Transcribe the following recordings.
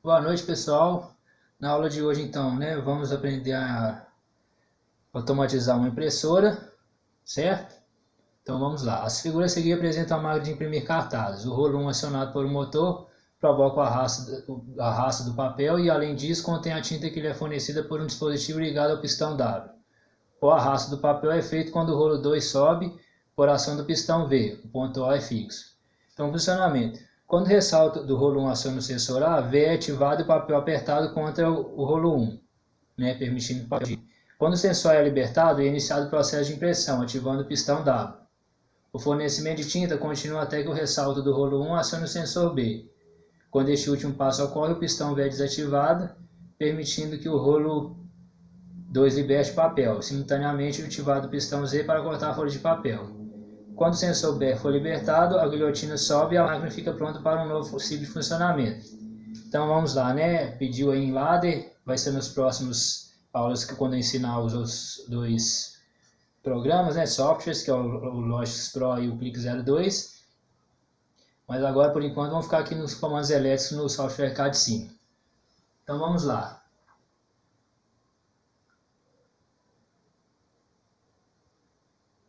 Boa noite, pessoal. Na aula de hoje, então, vamos aprender a automatizar uma impressora, certo? Então vamos lá. As figuras a seguir apresentam a máquina de imprimir cartazes. O rolo 1 acionado por um motor provoca o arrasto do papel e, além disso, contém a tinta que lhe é fornecida por um dispositivo ligado ao pistão W. O arrasto do papel é feito quando o rolo 2 sobe por ação do pistão V. O ponto O é fixo. Então, funcionamento. Quando o ressalto do rolo 1 aciona o sensor A, V é ativado e o papel apertado contra o rolo 1, permitindo o papel. Quando o sensor A é libertado, é iniciado o processo de impressão, ativando o pistão W. O fornecimento de tinta continua até que o ressalto do rolo 1 acione o sensor B. Quando este último passo ocorre, o pistão V é desativado, permitindo que o rolo 2 liberte o papel. Simultaneamente, é ativado o pistão Z para cortar a folha de papel. Quando o sensor B for libertado, a guilhotina sobe e a máquina fica pronta para um novo ciclo de funcionamento. Então vamos lá, Pediu aí em ladder, vai ser nos próximos aulas que quando eu ensinar os outros dois programas, softwares, que é o Logix Pro e o Click 02. Mas agora, por enquanto, vamos ficar aqui nos comandos elétricos no software CAD Sim. Então vamos lá.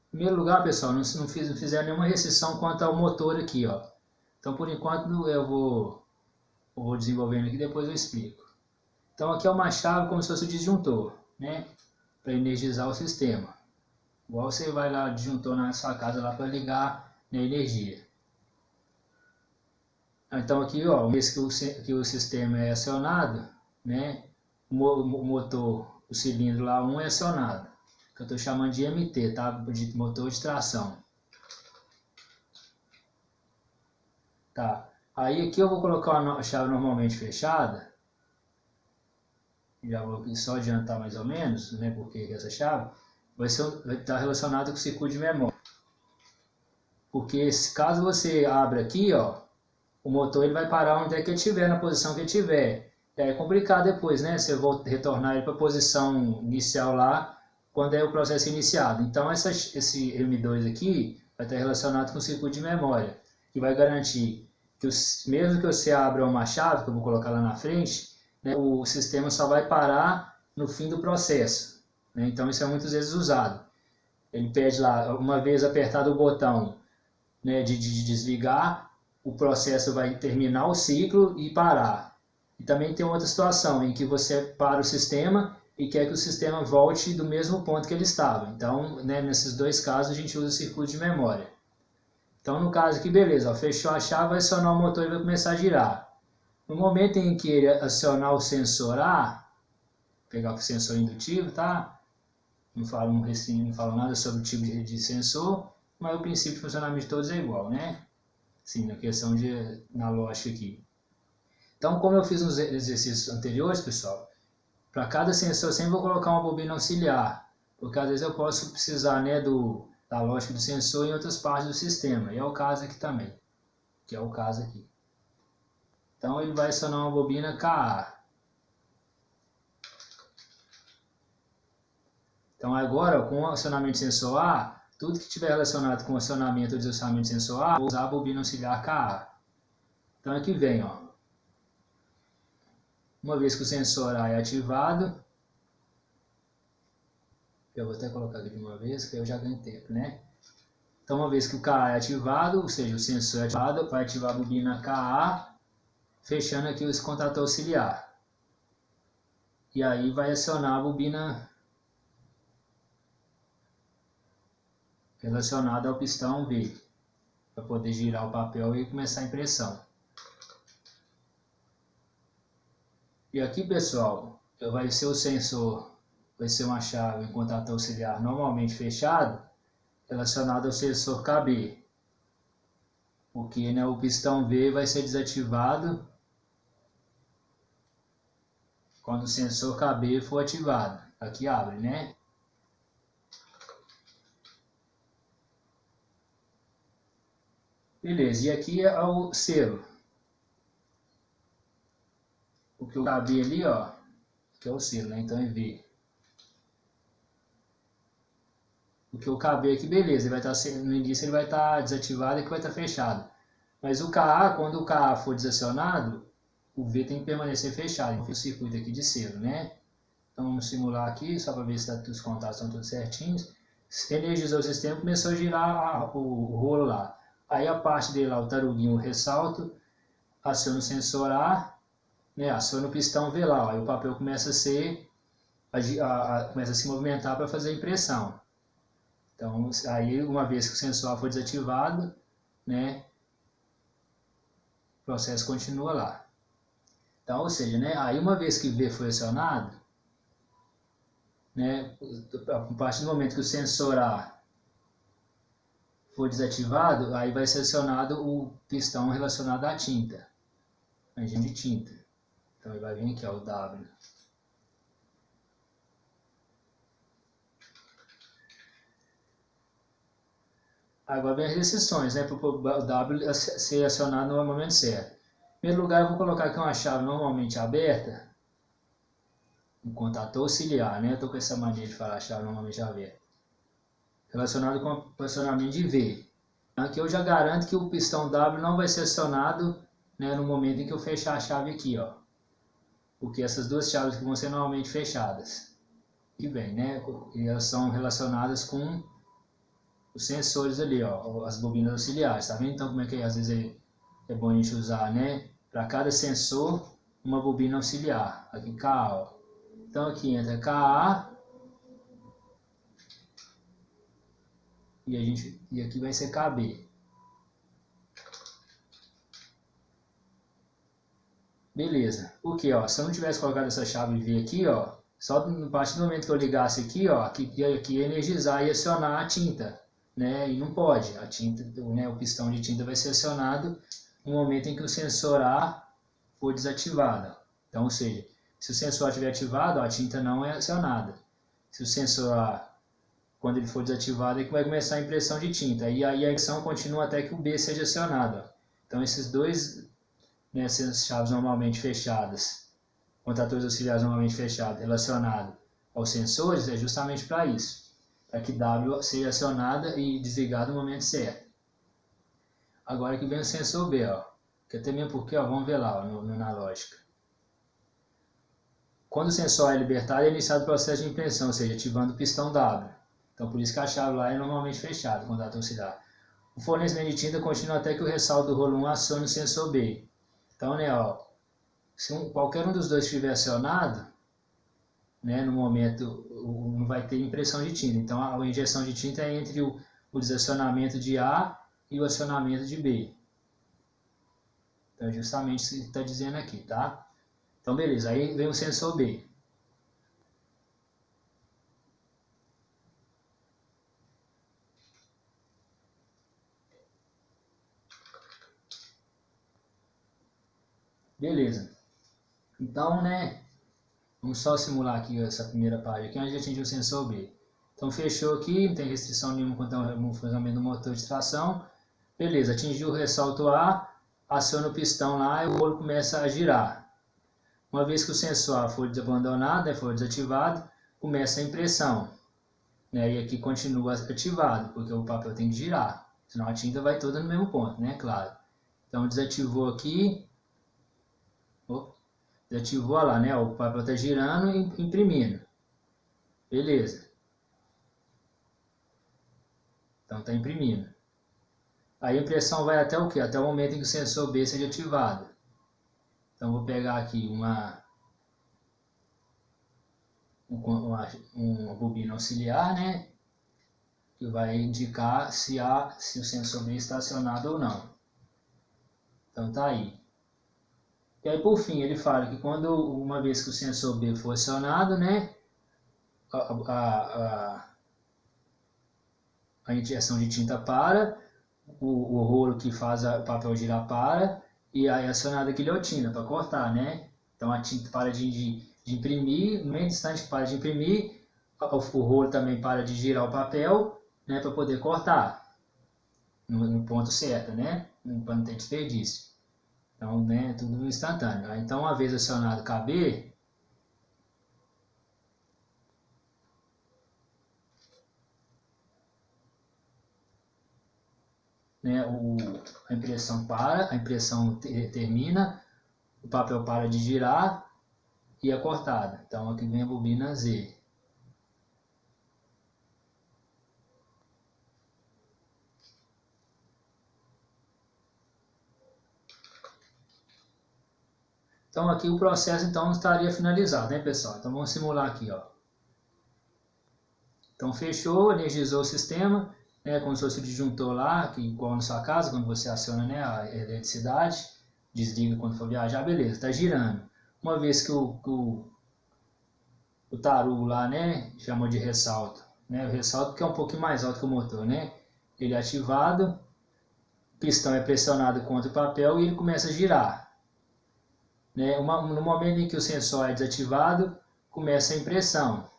Em primeiro lugar, pessoal, não fizeram nenhuma restrição quanto ao motor aqui, ó. Então, por enquanto, eu vou desenvolvendo aqui, depois eu explico. Então, aqui é uma chave como se fosse o disjuntor, para energizar o sistema. Igual você vai lá, disjuntor na sua casa lá para ligar na energia. Então, aqui, ó, uma vez que o sistema é acionado, o motor, o cilindro lá 1 é acionado. Que eu estou chamando de MT, tá? De motor de tração. Tá. Aí aqui eu vou colocar a chave normalmente fechada. Já vou só adiantar mais ou menos, porque essa chave vai estar relacionada com o circuito de memória. Porque caso você abra aqui, ó, o motor ele vai parar onde é que ele estiver, na posição que ele estiver. É complicado depois, Você volta retornar ele para a posição inicial lá, quando é o processo iniciado. Então, esse M2 aqui vai estar relacionado com o circuito de memória, que vai garantir que mesmo que você abra uma chave, que eu vou colocar lá na frente, o sistema só vai parar no fim do processo. Então, isso é muitas vezes usado. Ele pede lá, uma vez apertado o botão de desligar, o processo vai terminar o ciclo e parar. E também tem outra situação em que você para o sistema e quer que o sistema volte do mesmo ponto que ele estava. Então, nesses dois casos, a gente usa o circuito de memória. Então, no caso aqui, beleza, ó, fechou a chave, vai acionar o motor e vai começar a girar. No momento em que ele acionar o sensor A, pegar o sensor indutivo, tá? Não falo nada sobre o tipo de sensor, mas o princípio de funcionamento de todos é igual, Sim, na questão na lógica aqui. Então, como eu fiz nos exercícios anteriores, pessoal, para cada sensor eu sempre vou colocar uma bobina auxiliar, porque às vezes eu posso precisar da lógica do sensor em outras partes do sistema, e é o caso aqui também, que é o caso aqui. Então ele vai acionar uma bobina KA. Então agora, com o acionamento sensor A, tudo que tiver relacionado com o acionamento ou desacionamento sensor A, vou usar a bobina auxiliar KA. Então aqui vem, ó. Uma vez que o sensor A é ativado, eu vou até colocar aqui de uma vez, que eu já ganho tempo, Então, uma vez que o KA é ativado, ou seja, o sensor é ativado, vai ativar a bobina KA, fechando aqui esse contato auxiliar. E aí vai acionar a bobina relacionada ao pistão V, para poder girar o papel e começar a impressão. E aqui, pessoal, vai ser o sensor, vai ser uma chave em contato auxiliar normalmente fechado, relacionado ao sensor KB. Porque o pistão V vai ser desativado quando o sensor KB for ativado. Aqui abre, Beleza, e aqui é o selo. Porque o KB ali, ó, que é o selo, Então é V. Porque o KB aqui, beleza, ele vai estar, no início ele vai estar desativado e aqui vai estar fechado. Mas o KA, quando o KA for desacionado, o V tem que permanecer fechado, então o circuito aqui de selo, né? Então vamos simular aqui, só para ver se os contatos estão todos certinhos. Energizou o sistema, começou a girar o rolo lá. Aí a parte dele lá, o taruguinho, o ressalto, aciona o sensor A, né? Aciona o pistão V lá, ó, aí o papel começa a ser, começa a se movimentar para fazer a impressão. Então, aí uma vez que o sensor A for desativado, né? O processo continua lá. Então, ou seja, né? Aí uma vez que V foi acionado, né, a partir do momento que o sensor A for desativado, aí vai ser acionado o pistão relacionado à tinta, a engine de tinta. Então ele vai vir aqui, ó, o W. Agora vem as restrições, né, para o W ser acionado no momento certo. Em primeiro lugar, eu vou colocar aqui uma chave normalmente aberta, um contator auxiliar, né? Eu estou com essa mania de falar chave normalmente aberta. Relacionado com o posicionamento de V. Aqui eu já garanto que o pistão W não vai ser acionado, né, no momento em que eu fechar a chave aqui, ó. Porque essas duas chaves que vão ser normalmente fechadas. E bem, né? E elas são relacionadas com os sensores ali, ó, as bobinas auxiliares, tá vendo? Então como é que às vezes é bom a gente usar, né? Para cada sensor, uma bobina auxiliar. Aqui KA, ó. Então aqui entra KA e aqui vai ser KB. Beleza. O que, ó? Se eu não tivesse colocado essa chave V aqui, ó, só a partir do momento que eu ligasse aqui, ó, aqui ia energizar e acionar a tinta, né? E não pode. A tinta, né, o pistão de tinta vai ser acionado no momento em que o sensor A for desativado. Então, ou seja, se o sensor A estiver ativado, a tinta não é acionada. Se o sensor A, quando ele for desativado, é que vai começar a impressão de tinta. E aí a impressão continua até que o B seja acionado. Ó. Então, esses dois, né, essas chaves normalmente fechadas, contatores auxiliares normalmente fechados, relacionados aos sensores, é justamente para isso. Para que W seja acionada e desligada no momento certo. Agora que vem o sensor B, ó. Que até mesmo porque, ó, vamos ver lá, ó, na lógica. Quando o sensor é libertado, é iniciado o processo de impressão, ou seja, ativando o pistão W. Então, por isso que a chave lá é normalmente fechada, contato auxiliar. O fornecimento de tinta continua até que o ressalto do rolo 1 acione o sensor B. Então, né, ó, se qualquer um dos dois estiver acionado, né, no momento não vai ter impressão de tinta. Então, a injeção de tinta é entre o desacionamento de A e o acionamento de B. Então, é justamente isso que está dizendo aqui, tá? Então, beleza. Aí vem o sensor B. Beleza. Então, né, vamos só simular aqui essa primeira página aqui, onde já atingiu o sensor B. Então, fechou aqui, não tem restrição nenhuma quanto ao funcionamento do motor de tração. Beleza, atingiu o ressalto A, aciona o pistão lá e o rolo começa a girar. Uma vez que o sensor A for abandonado, né, for desativado, começa a impressão. Né, e aqui continua ativado, porque o papel tem que girar, senão a tinta vai toda no mesmo ponto, né, claro. Então desativou aqui, desativou lá, né, o papel está girando e imprimindo. Beleza. Então está imprimindo. Aí a impressão vai até o quê? Até o momento em que o sensor B seja ativado. Então vou pegar aqui uma bobina auxiliar, né? Que vai indicar se o sensor B está acionado ou não. Então tá aí. E aí por fim ele fala que uma vez que o sensor B for acionado, né? A injeção de tinta para, o rolo que faz o papel girar para, e aí é acionada a guilhotina para cortar, né? Então a tinta para de imprimir, no mesmo instante que para de imprimir, o rolo também para de girar o papel, né, para poder cortar no ponto certo, né? Para não ter desperdício. Então, né, tudo instantâneo. Então, uma vez acionado KB, né, a impressão para, a impressão termina, o papel para de girar e é cortado. Então aqui vem a bobina Z. Então aqui o processo então estaria finalizado, né, pessoal? Então vamos simular aqui, ó. Então fechou, energizou o sistema, né, como se fosse o disjuntor lá, que igual na sua casa, quando você aciona, né, a eletricidade, desliga quando for viajar, beleza, está girando. Uma vez que o tarugo lá, né, chamou de ressalto, né, o ressalto que é um pouquinho mais alto que o motor, né, ele é ativado, o pistão é pressionado contra o papel e ele começa a girar. Né, no momento em que o sensor é desativado, começa a impressão.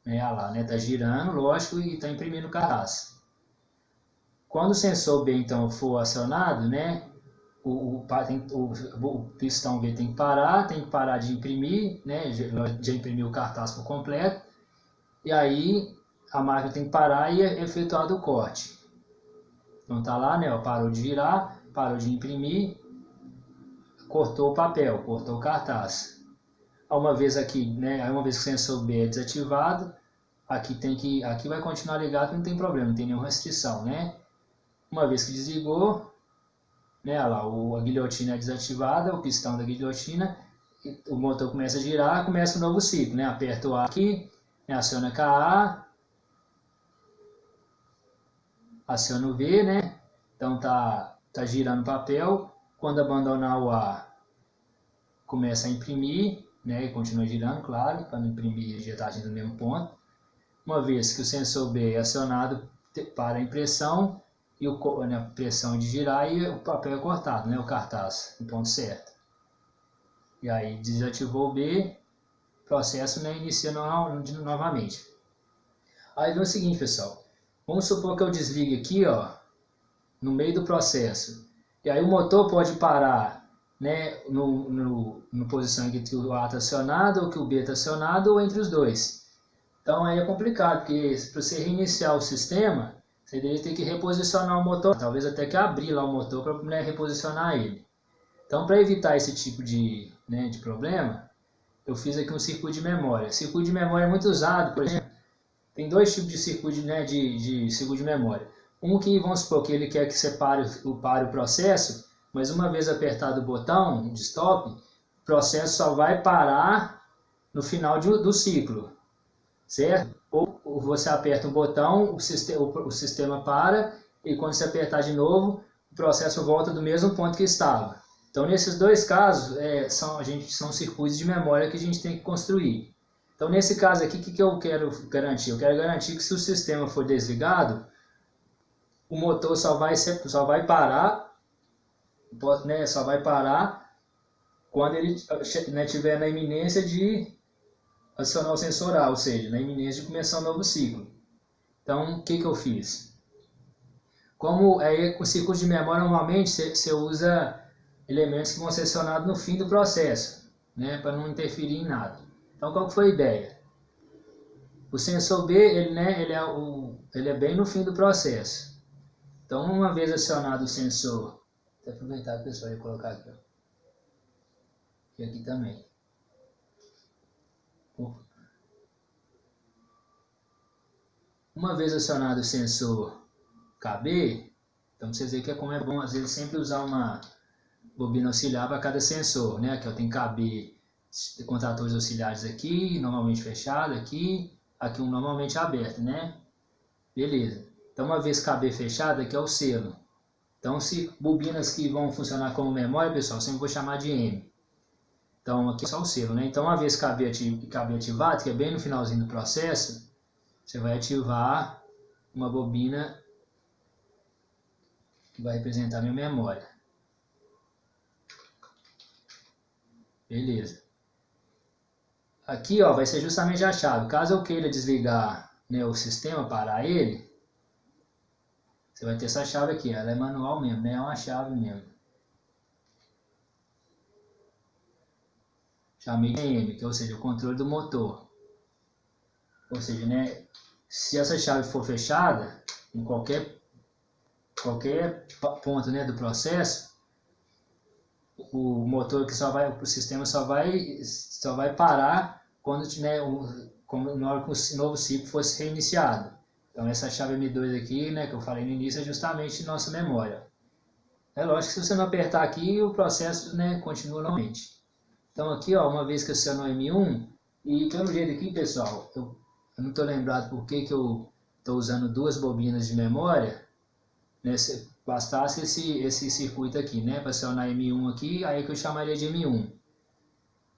Olha lá, né, tá girando, lógico, e está imprimindo cartaz. Quando o sensor B então for acionado, né, o pistão B tem que parar de imprimir, né, já imprimiu o cartaz por completo, e aí a máquina tem que parar e é efetuado o corte. Então tá lá, né, ó, parou de girar, parou de imprimir, cortou o papel, cortou o cartaz. Uma vez aqui, né, uma vez que o sensor B é desativado, aqui vai continuar ligado, não tem problema, não tem nenhuma restrição, né? Uma vez que desligou, né, olha lá, a guilhotina é desativada, o pistão da guilhotina, o motor começa a girar, começa um novo ciclo, né? Aperta o A aqui, né, aciona KA, aciona o V, né? Então tá girando o papel, quando abandonar o A, começa a imprimir, né, e continua girando, claro, para não imprimir já está agindo no mesmo ponto. Uma vez que o sensor B é acionado, para a impressão, e a pressão de girar e o papel é cortado, né, o cartaz, no ponto certo. E aí desativou o B, o processo, né, inicia novamente. Aí vem o seguinte, pessoal, vamos supor que eu desligue aqui, ó, no meio do processo, e aí o motor pode parar, né, no posição em que o A está acionado, ou que o B está acionado, ou entre os dois. Então aí é complicado, porque para você reiniciar o sistema, você deveria ter que reposicionar o motor, talvez até que abrir lá o motor para, né, reposicionar ele. Então para evitar esse tipo de problema, eu fiz aqui um circuito de memória. Circuito de memória é muito usado, por exemplo, tem dois tipos de circuito, né, de circuito de memória. Um que, vamos supor, que ele quer que você pare o processo, mas uma vez apertado o botão de stop, o processo só vai parar no final do ciclo, certo? Ou você aperta um botão, o sistema para, e quando você apertar de novo, o processo volta do mesmo ponto que estava. Então, nesses dois casos, são circuitos de memória que a gente tem que construir. Então, nesse caso aqui, o que eu quero garantir? Eu quero garantir que se o sistema for desligado, o motor só vai parar, né, só vai parar quando ele, né, tiver na iminência de acionar o sensor A, ou seja, na iminência de começar um novo ciclo. Então, o que eu fiz? Como com circuito de memória, normalmente você usa elementos que vão ser acionados no fim do processo, né, para não interferir em nada. Então, qual foi a ideia? O sensor B, ele é bem no fim do processo. Então, uma vez acionado o sensor, vou aproveitar, pessoal, e colocar aqui, ó. E aqui também. Uma vez acionado o sensor KB, então vocês veem como é bom, às vezes, sempre usar uma bobina auxiliar para cada sensor, né? Aqui eu tenho KB, contratores auxiliares aqui, normalmente fechado aqui um normalmente aberto, né? Beleza. Então, uma vez KB fechado, aqui é o selo. Então, se bobinas que vão funcionar como memória, pessoal, sempre vou chamar de M. Então, aqui é só o selo, né? Então, uma vez KB ativado, que é bem no finalzinho do processo, você vai ativar uma bobina que vai representar a minha memória. Beleza. Aqui, ó, vai ser justamente a chave. Caso eu queira desligar, né, o sistema, parar ele, você vai ter essa chave aqui. Ela é manual mesmo, né? É uma chave mesmo. Chamei de M, que, ou seja, o controle do motor. Ou seja, né, se essa chave for fechada, em qualquer ponto, né, do processo, o motor que o sistema só vai parar quando tiver na hora que o novo ciclo fosse reiniciado. Então essa chave M2 aqui, né, que eu falei no início, é justamente nossa memória. É lógico que se você não apertar aqui, o processo, né, continua normalmente. Então aqui, ó, uma vez que acionou M1, e pelo jeito aqui, pessoal, eu não estou lembrado por que eu estou usando duas bobinas de memória, né, se bastasse esse circuito aqui, né, para acionar M1 aqui, aí que eu chamaria de M1.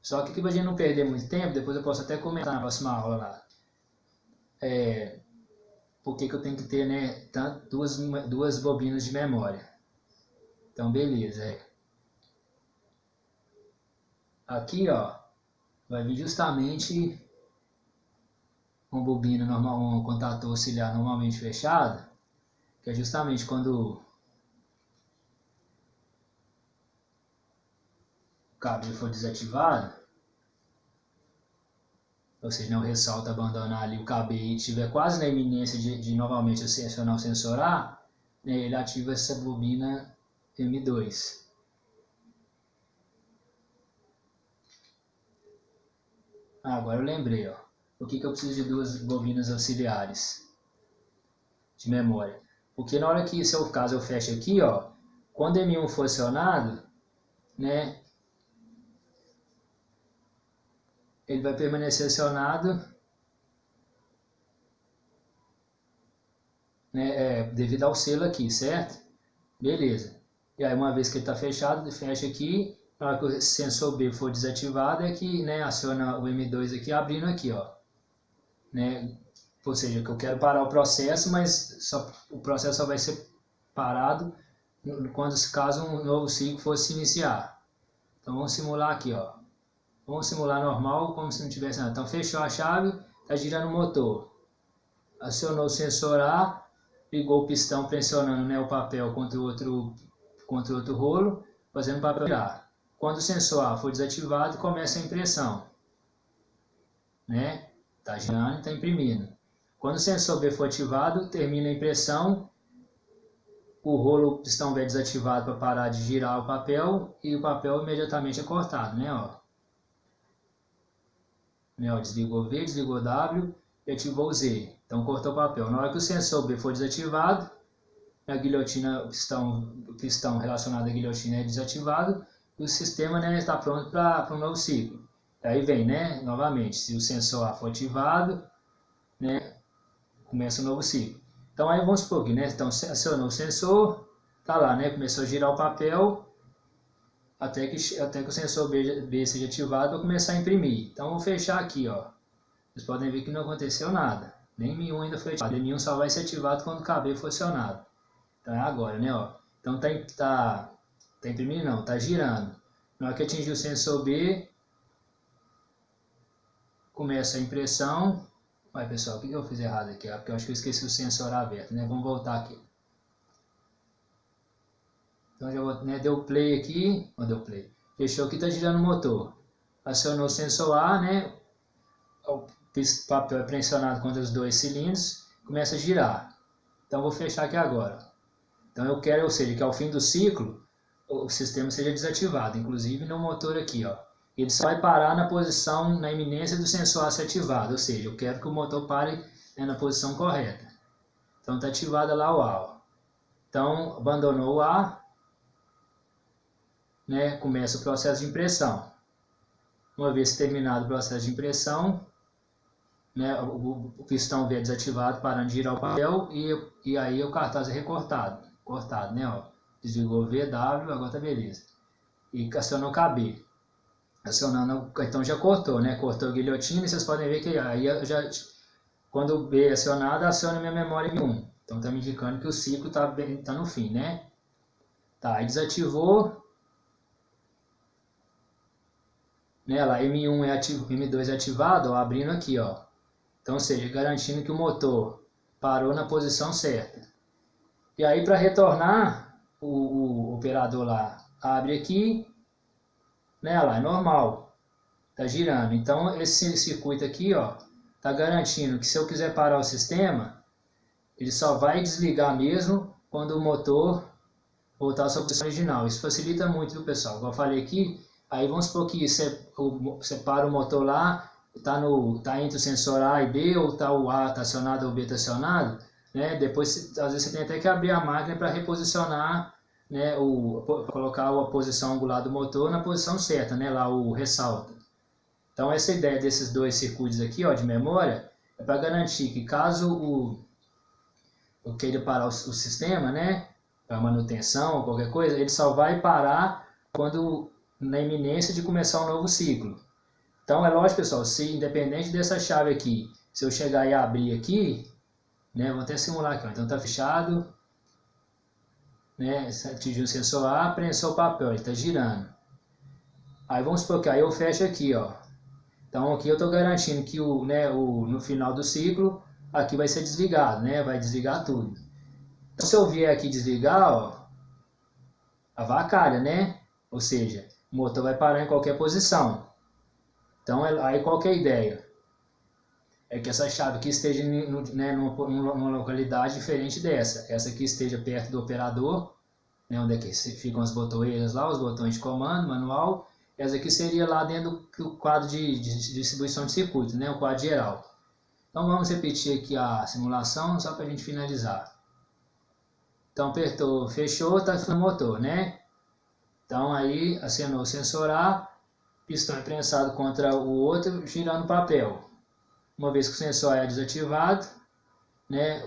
Só que aqui para a gente não perder muito tempo, depois eu posso até comentar na próxima aula lá. Por que eu tenho que ter, né, duas bobinas de memória. Então, beleza. Aqui, ó, vai vir justamente uma bobina normal, um contator auxiliar normalmente fechado, que é justamente quando o cabo for desativado, ou seja, não ressalta abandonar ali o cabo e estiver quase na iminência de novamente acionar o sensor A, né, ele ativa essa bobina M2. Agora eu lembrei, ó. Por que eu preciso de duas bobinas auxiliares de memória? Porque na hora que, se o caso eu fecho aqui, ó, quando M1 for acionado, né, ele vai permanecer acionado, né, devido ao selo aqui, certo? Beleza. E aí uma vez que ele está fechado, fecha aqui, na hora que o sensor B for desativado é que, né, aciona o M2 aqui, abrindo aqui, ó. Né? Ou seja, que eu quero parar o processo, mas o processo só vai ser parado quando, caso um novo ciclo fosse iniciar. Então vamos simular aqui, ó. Vamos simular normal, como se não tivesse nada. Então fechou a chave, está girando o motor. Acionou o sensor A, ligou o pistão pressionando, né, o papel contra o outro rolo, fazendo o papel girar. Quando o sensor A for desativado, começa a impressão. Né? Está girando e está imprimindo. Quando o sensor B for ativado, termina a impressão, o rolo pistão B é desativado para parar de girar o papel e o papel imediatamente é cortado, né? Ó. Desligou V, desligou W e ativou o Z. Então cortou o papel. Na hora que o sensor B for desativado, a guilhotina, o pistão relacionado à guilhotina é desativado e o sistema, né, está pronto para um novo ciclo. Aí vem, né, novamente, se o sensor A for ativado, né, começa um novo ciclo. Então aí vamos supor que, né, então acionou o sensor, tá lá, né, começou a girar o papel até que o sensor B seja ativado para começar a imprimir. Então vou fechar aqui, ó. Vocês podem ver que não aconteceu nada. Nem M1 ainda foi ativado. M1 só vai ser ativado quando o KB for acionado. Então é agora, né, ó. Então tá imprimindo não, tá girando. Na hora que atingir o sensor B, começa a impressão. Vai, pessoal, o que eu fiz errado aqui? Porque eu acho que eu esqueci o sensor aberto, né? Vamos voltar aqui. Então já vou, né, deu play aqui, deu play. Fechou aqui, tá girando o motor. Acionou o sensor A, né? O papel é pressionado contra os dois cilindros, começa a girar. Então vou fechar aqui agora. Então eu quero, ou seja, que ao fim do ciclo o sistema seja desativado, inclusive no motor aqui, ó. Ele só vai parar na posição, na iminência do sensor A ser ativado, ou seja, eu quero que o motor pare, né, na posição correta. Então está ativado lá o A, ó. Então abandonou o A, né, começa o processo de impressão. Uma vez terminado o processo de impressão, né, o pistão V é desativado, parando de girar o papel e aí o cartaz é recortado, né, ó. Desligou V, W, agora tá beleza. E acionou o KB. Acionando, então já cortou, né? Cortou a guilhotina e vocês podem ver que aí quando o B é acionado, aciona minha memória M1. Então tá me indicando que o ciclo tá no fim, né? Tá, aí desativou. Né, lá M1 é ativo, M2 é ativado, ó, abrindo aqui, ó. Então, ou seja, garantindo que o motor parou na posição certa. E aí para retornar, o operador lá abre aqui, né, lá é normal, tá girando. Então esse circuito aqui, ó, tá garantindo que se eu quiser parar o sistema, ele só vai desligar mesmo quando o motor voltar à sua posição original. Isso facilita muito, viu, pessoal? Como eu falei aqui, aí vamos supor que você para o motor lá, tá entre o sensor A e B, ou tá o A acionado ou o B acionado, né? Depois, às vezes, você tem até que abrir a máquina para reposicionar, né? Colocar a posição angular do motor na posição certa, né? Lá o ressalta. Então, essa ideia desses dois circuitos aqui, ó, de memória, é para garantir que caso eu queira parar o sistema, né? Para manutenção ou qualquer coisa, ele só vai parar quando na iminência de começar um novo ciclo. Então é lógico, pessoal, se independente dessa chave aqui, se eu chegar e abrir aqui, né, vou até simular aqui, ó, então está fechado, né, atingiu o sensor A, prensou o papel, ele está girando. Aí vamos supor que aí eu fecho aqui, ó. Então aqui eu estou garantindo que no final do ciclo, aqui vai ser desligado, né, vai desligar tudo. Então se eu vier aqui desligar, ó, avacalha, né, ou seja, o motor vai parar em qualquer posição. Então, aí qual que é a ideia? É que essa chave aqui esteja numa localidade diferente dessa. Essa aqui esteja perto do operador, né, onde é que ficam as botoeiras lá, os botões de comando, manual. Essa aqui seria lá dentro do quadro de distribuição de circuito, né, o quadro geral. Então, vamos repetir aqui a simulação, só para a gente finalizar. Então, apertou, fechou, está no motor, né? Então, aí, acionou o sensor A, pistão é prensado contra o outro, girando o papel. Uma vez que o sensor é desativado, né,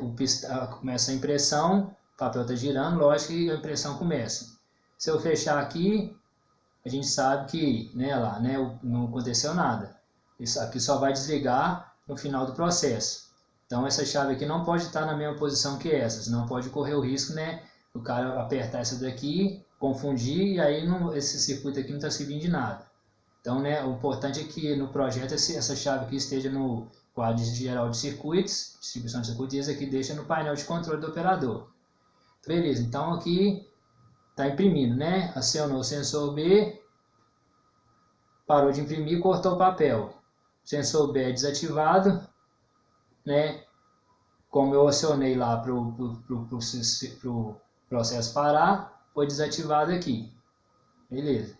começa a impressão, o papel está girando, lógico que a impressão começa. Se eu fechar aqui, a gente sabe que não aconteceu nada. Isso aqui só vai desligar no final do processo. Então essa chave aqui não pode estar na mesma posição que essa, senão pode correr o risco, né, do cara apertar essa daqui, confundir, e aí esse circuito aqui não está servindo de nada. Então, né, o importante é que no projeto essa chave aqui esteja no quadro geral de circuitos, distribuição de circuitos, e essa aqui deixa no painel de controle do operador. Beleza, então aqui está imprimindo, né? Acionou o sensor B, parou de imprimir, cortou o papel. O sensor B é desativado, né? Como eu acionei lá para o processo parar, foi desativado aqui. Beleza.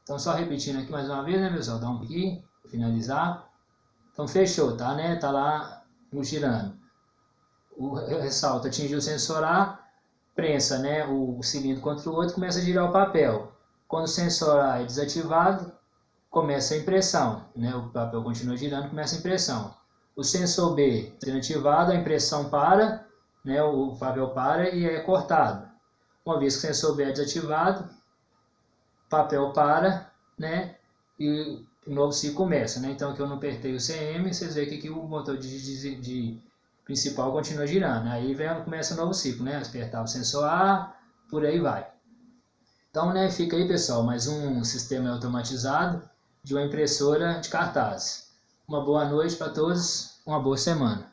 Então, só repetindo aqui mais uma vez, né, pessoal? Dá um aqui, finalizar. Então, fechou, tá, né? Tá lá girando. O ressalto atingiu o sensor A, prensa, né, o cilindro contra o outro, começa a girar o papel. Quando o sensor A é desativado, começa a impressão, né? O papel continua girando, começa a impressão. O sensor B sendo ativado, a impressão para, né? O papel para e é cortado. Uma vez que o sensor B é desativado, papel para, né, e o novo ciclo começa, né? Então aqui eu não apertei o CM, vocês veem que aqui o motor de principal continua girando, aí começa o novo ciclo, né? Apertar o sensor A, por aí vai. Então, né, fica aí, pessoal, mais um sistema automatizado de uma impressora de cartaz. Uma boa noite para todos, uma boa semana.